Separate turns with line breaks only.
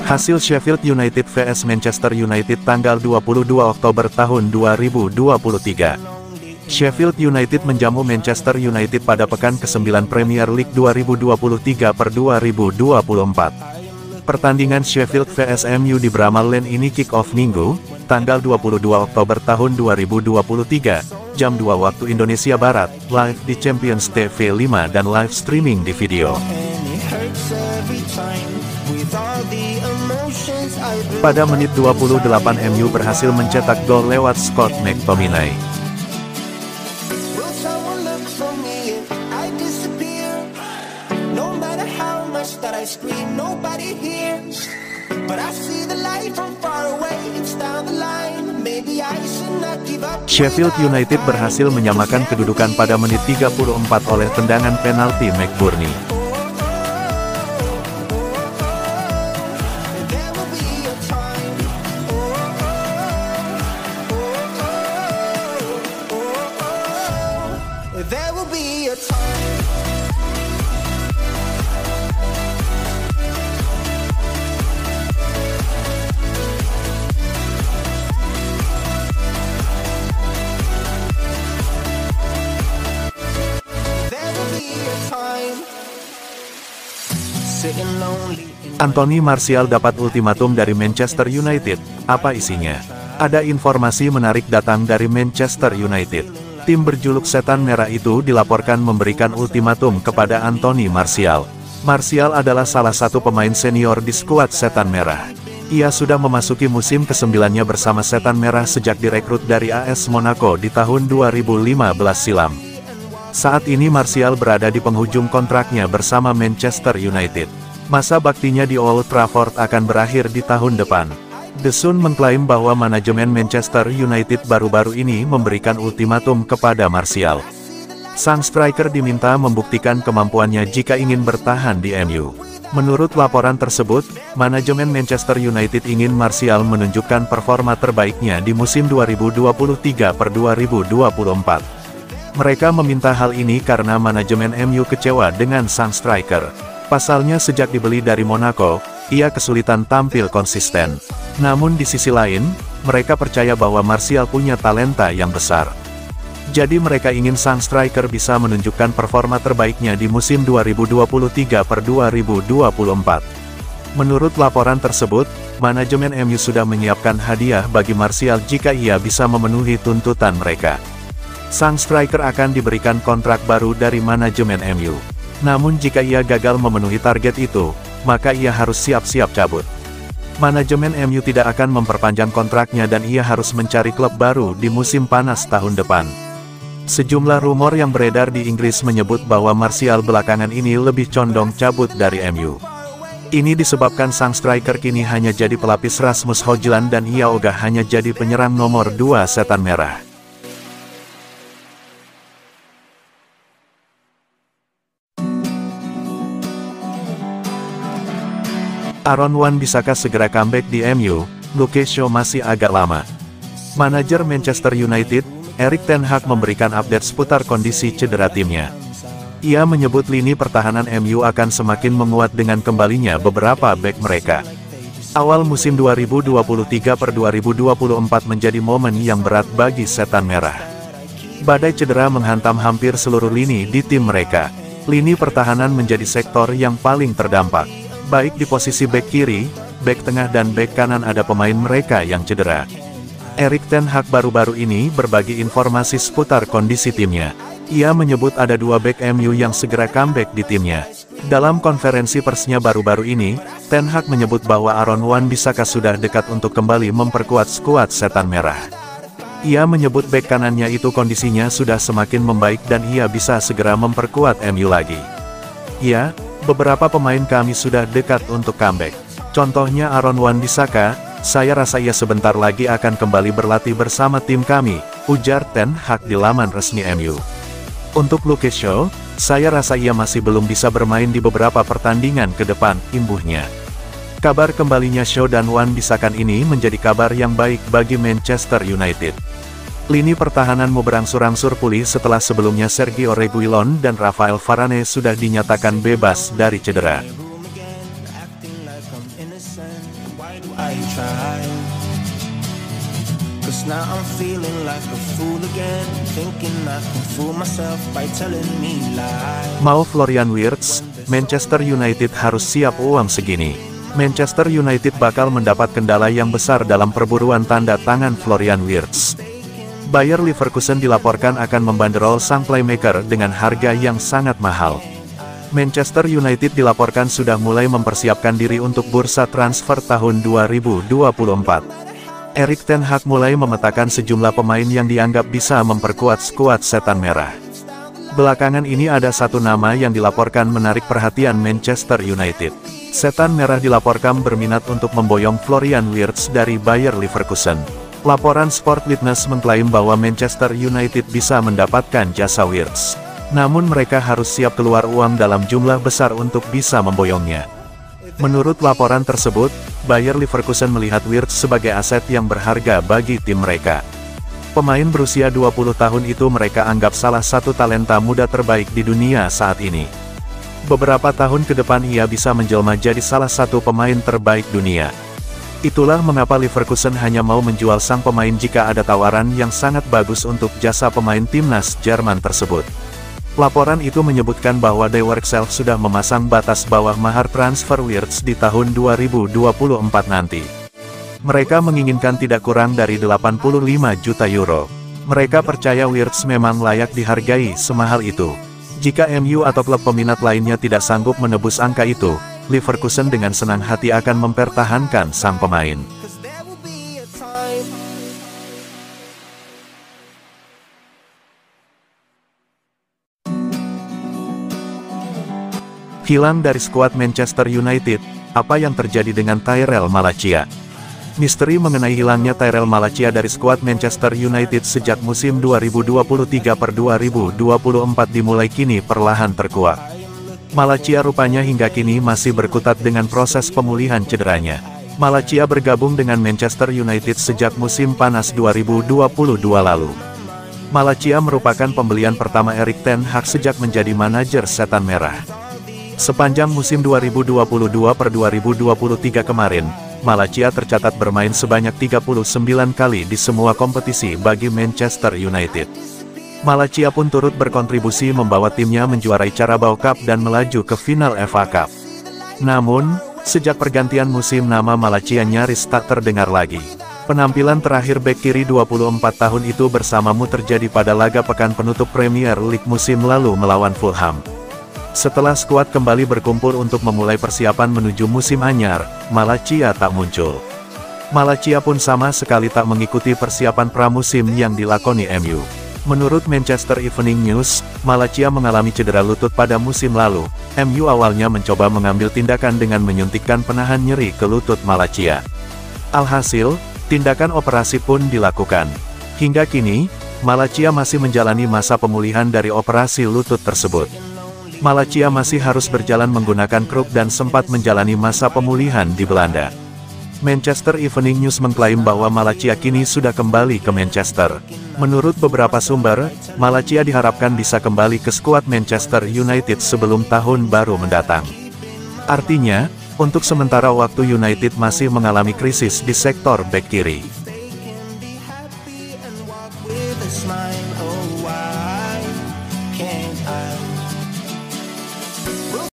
Hasil Sheffield United vs Manchester United tanggal 22 Oktober tahun 2023. Sheffield United menjamu Manchester United pada pekan ke-9 Premier League 2023/2024. Pertandingan Sheffield vs MU di Bramall Lane ini kick-off Minggu, tanggal 22 Oktober tahun 2023, jam 2 waktu Indonesia Barat, live di Champions TV 5 dan live streaming di video. Pada menit 28 MU berhasil mencetak gol lewat Scott McTominay. Sheffield United berhasil menyamakan kedudukan pada menit 34 oleh tendangan penalti McBurney. Anthony Martial dapat ultimatum dari Manchester United. Apa isinya? Ada informasi menarik datang dari Manchester United. Tim berjuluk Setan Merah itu dilaporkan memberikan ultimatum kepada Anthony Martial. Martial adalah salah satu pemain senior di skuad Setan Merah. Ia sudah memasuki musim ke-9-nya bersama Setan Merah sejak direkrut dari AS Monaco di tahun 2015 silam. Saat ini Martial berada di penghujung kontraknya bersama Manchester United. Masa baktinya di Old Trafford akan berakhir di tahun depan. The Sun mengklaim bahwa manajemen Manchester United baru-baru ini memberikan ultimatum kepada Martial. Sang striker diminta membuktikan kemampuannya jika ingin bertahan di MU. Menurut laporan tersebut, manajemen Manchester United ingin Martial menunjukkan performa terbaiknya di musim 2023/2024. Mereka meminta hal ini karena manajemen MU kecewa dengan sang striker. Pasalnya sejak dibeli dari Monaco, ia kesulitan tampil konsisten. Namun di sisi lain, mereka percaya bahwa Martial punya talenta yang besar. Jadi mereka ingin sang striker bisa menunjukkan performa terbaiknya di musim 2023/2024. Menurut laporan tersebut, manajemen MU sudah menyiapkan hadiah bagi Martial jika ia bisa memenuhi tuntutan mereka. Sang striker akan diberikan kontrak baru dari manajemen MU. Namun jika ia gagal memenuhi target itu, maka ia harus siap-siap cabut. Manajemen MU tidak akan memperpanjang kontraknya dan ia harus mencari klub baru di musim panas tahun depan. Sejumlah rumor yang beredar di Inggris menyebut bahwa Martial belakangan ini lebih condong cabut dari MU. Ini disebabkan sang striker kini hanya jadi pelapis Rasmus Højlund dan ia ogah hanya jadi penyerang nomor 2 Setan Merah. Aaron Wan-Bissaka segera comeback di MU, Luke Shaw masih agak lama. Manajer Manchester United, Erik ten Hag memberikan update seputar kondisi cedera timnya. Ia menyebut lini pertahanan MU akan semakin menguat dengan kembalinya beberapa bek mereka. Awal musim 2023/2024 menjadi momen yang berat bagi Setan Merah. Badai cedera menghantam hampir seluruh lini di tim mereka. Lini pertahanan menjadi sektor yang paling terdampak. Baik di posisi bek kiri, bek tengah dan bek kanan ada pemain mereka yang cedera. Erik ten Hag baru-baru ini berbagi informasi seputar kondisi timnya. Ia menyebut ada 2 bek MU yang segera comeback di timnya. Dalam konferensi persnya baru-baru ini, ten Hag menyebut bahwa Aaron Wan-Bissaka sudah dekat untuk kembali memperkuat skuad Setan Merah. Ia menyebut bek kanannya itu kondisinya sudah semakin membaik dan ia bisa segera memperkuat MU lagi. Ya, beberapa pemain kami sudah dekat untuk comeback. Contohnya Aaron Wan-Bissaka, saya rasa ia sebentar lagi akan kembali berlatih bersama tim kami, ujar ten Hag di laman resmi MU. Untuk Luke Shaw, saya rasa ia masih belum bisa bermain di beberapa pertandingan ke depan, imbuhnya. Kabar kembalinya Shaw dan Wan-Bissaka ini menjadi kabar yang baik bagi Manchester United. Lini pertahananmu berangsur-angsur pulih setelah sebelumnya Sergio Reguilon dan Rafael Varane sudah dinyatakan bebas dari cedera. Mau Florian Wirtz, Manchester United harus siap uang segini. Manchester United bakal mendapat kendala yang besar dalam perburuan tanda tangan Florian Wirtz. Bayer Leverkusen dilaporkan akan membanderol sang playmaker dengan harga yang sangat mahal. Manchester United dilaporkan sudah mulai mempersiapkan diri untuk bursa transfer tahun 2024. Erik ten Hag mulai memetakan sejumlah pemain yang dianggap bisa memperkuat skuad Setan Merah. Belakangan ini ada satu nama yang dilaporkan menarik perhatian Manchester United. Setan Merah dilaporkan berminat untuk memboyong Florian Wirtz dari Bayer Leverkusen. Laporan Sport Witness mengklaim bahwa Manchester United bisa mendapatkan jasa Wirtz. Namun mereka harus siap keluar uang dalam jumlah besar untuk bisa memboyongnya. Menurut laporan tersebut, Bayer Leverkusen melihat Wirtz sebagai aset yang berharga bagi tim mereka. Pemain berusia 20 tahun itu mereka anggap salah satu talenta muda terbaik di dunia saat ini. Beberapa tahun ke depan ia bisa menjelma jadi salah satu pemain terbaik dunia. Itulah mengapa Leverkusen hanya mau menjual sang pemain jika ada tawaran yang sangat bagus untuk jasa pemain timnas Jerman tersebut. Laporan itu menyebutkan bahwa Die Werkself sudah memasang batas bawah mahar transfer Wirtz di tahun 2024 nanti. Mereka menginginkan tidak kurang dari 85 juta euro. Mereka percaya Wirtz memang layak dihargai semahal itu. Jika MU atau klub peminat lainnya tidak sanggup menebus angka itu, Leverkusen dengan senang hati akan mempertahankan sang pemain. Hilang dari skuad Manchester United, apa yang terjadi dengan Tyrell Malacia? Misteri mengenai hilangnya Tyrell Malacia dari skuad Manchester United sejak musim 2023/2024 dimulai kini perlahan terkuak. Malacia rupanya hingga kini masih berkutat dengan proses pemulihan cederanya. Malacia bergabung dengan Manchester United sejak musim panas 2022 lalu. Malacia merupakan pembelian pertama Erik ten Hag sejak menjadi manajer Setan Merah. Sepanjang musim 2022/2023 kemarin, Malacia tercatat bermain sebanyak 39 kali di semua kompetisi bagi Manchester United. Malacia pun turut berkontribusi membawa timnya menjuarai Carabao Cup dan melaju ke final FA Cup. Namun, sejak pergantian musim nama Malacia nyaris tak terdengar lagi. Penampilan terakhir bek kiri 24 tahun itu bersamamu terjadi pada laga pekan penutup Premier League musim lalu melawan Fulham. Setelah skuad kembali berkumpul untuk memulai persiapan menuju musim anyar, Malacia tak muncul. Malacia pun sama sekali tak mengikuti persiapan pramusim yang dilakoni MU. Menurut Manchester Evening News, Malacia mengalami cedera lutut pada musim lalu. MU awalnya mencoba mengambil tindakan dengan menyuntikkan penahan nyeri ke lutut Malacia. Alhasil, tindakan operasi pun dilakukan. Hingga kini, Malacia masih menjalani masa pemulihan dari operasi lutut tersebut. Malacia masih harus berjalan menggunakan kruk dan sempat menjalani masa pemulihan di Belanda. Manchester Evening News mengklaim bahwa Malacia kini sudah kembali ke Manchester. Menurut beberapa sumber, Malacia diharapkan bisa kembali ke skuad Manchester United sebelum tahun baru mendatang. Artinya, untuk sementara waktu United masih mengalami krisis di sektor bek kiri.